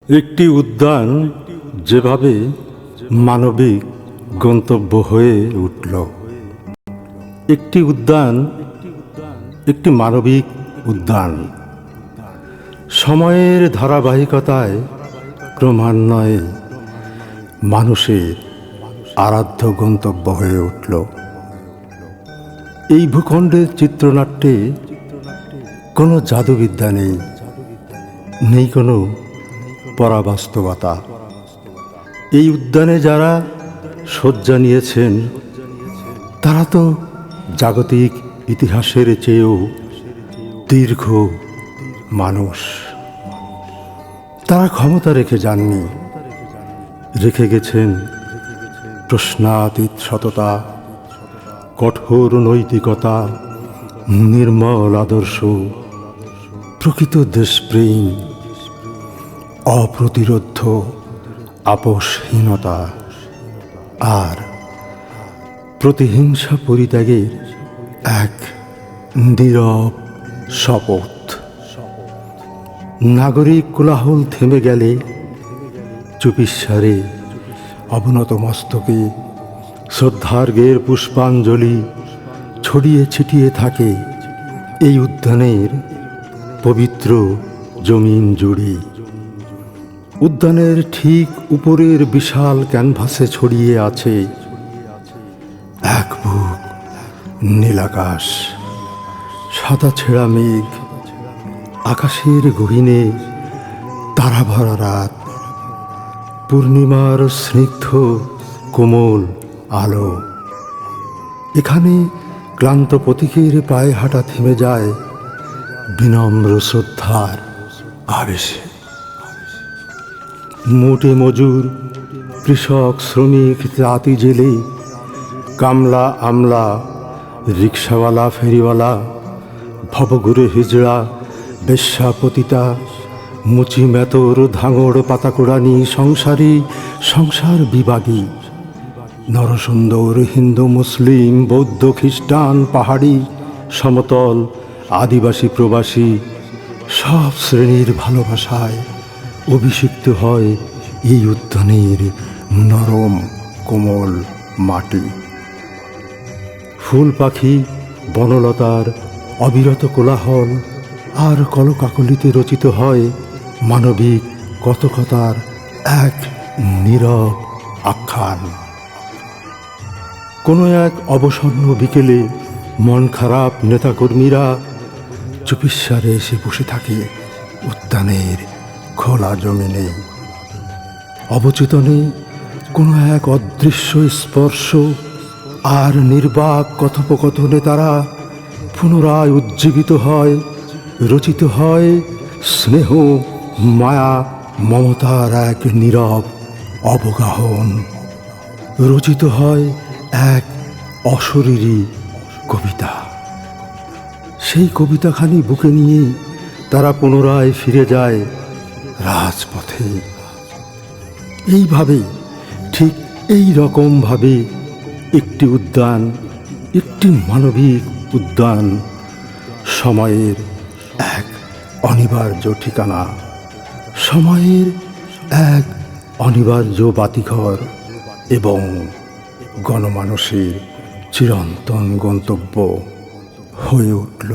একটি উদ্যান যেভাবে মানবিক গন্তব্য হয়ে উঠল। একটি উদ্যান একটি মানবিক উদ্যান সময়ের ধারাবাহিকতায় ক্রমান্বয়ে মানুষের আরাধ্য গন্তব্য হয়ে উঠল। এই ভূখণ্ডের চিত্রনাট্যে কোনো জাদুবিদ্যা নেই, নেই কোনো পরাবাস্তবতা। এই উদ্যানে যারা শয্যা নিয়েছেন তারা তো জাগতিক ইতিহাসের চেয়েও দীর্ঘ মানুষ। তারা ক্ষমতা রেখে যাননি, রেখে গেছেন প্রশ্নাতীত সততা, কঠোর নৈতিকতা, নির্মল আদর্শ, প্রকৃত দেশপ্রেম, অপ্রতিরোধ্য আপোষহীনতা আর প্রতিহিংসা পরিত্যাগের এক নীরব শপথ। নাগরিক কোলাহল থেমে গেলে চুপিসারে অবনত মস্তকে শ্রদ্ধার্ঘ্যের পুষ্পাঞ্জলি ছড়িয়ে ছিটিয়ে থাকে এই উদ্যানের পবিত্র জমিন জুড়ে। উদ্যানের ঠিক উপরের বিশাল ক্যানভাসে ছড়িয়ে আছে এক বুক নীলাকাশ, সাদা ছেঁড়া মেঘ, আকাশের গহীনে তারা ভরা রাত, পূর্ণিমার স্নিগ্ধ কোমল আলো। এখানে ক্লান্ত পথিকের পায়ে হাঁটা থেমে যায় বিনম্র শ্রদ্ধার আবেশে। মোটে মজুর, কৃষক, শ্রমিক, তাঁতি জেলে, কামলা আমলা, রিক্সাওয়ালা, ফেরিওয়ালা, ভবঘুরে হিজড়া, বেশ্যা পতিতা, মুচি মেতর, ধাঙড় পাতাকুড়ানি, সংসারী, সংসার বিভাগী, নরসুন্দর, হিন্দু, মুসলিম, বৌদ্ধ, খ্রিস্টান, পাহাড়ি, সমতল, আদিবাসী, প্রবাসী, সব শ্রেণীর ভালোবাসায় অভিষিক্ত হয় এই উদ্যানের নরম কোমল মাটি। ফুল পাখি, বনলতার অবিরত কোলাহল আর কলকাকলিতে রচিত হয় মানবিক কথকতার এক নীরব আখ্যান। কোনো এক অবসন্ন বিকেলে মন খারাপ নেতাকর্মীরা চুপিসারে এসে বসে থাকে উদ্যানের খোলা জমিনে। অবচেতনে কোনো এক অদৃশ্য স্পর্শ আর নির্বাক কথোপকথনে তারা পুনরায় উজ্জীবিত হয়, রচিত হয় স্নেহ, মায়া, মমতার এক নীরব অবগাহন, রচিত হয় এক অশরীরী কবিতা। সেই কবিতাখানি বুকে নিয়ে তারা পুনরায় ফিরে যায় রাজপথে। এইভাবেই, ঠিক এই রকমভাবে একটি উদ্যান, একটি মানবিক উদ্যান সময়ের এক অনিবার্য ঠিকানা, সময়ের এক অনিবার্য বাতিঘর এবং গণমানসের চিরন্তন গন্তব্য হয়ে উঠল।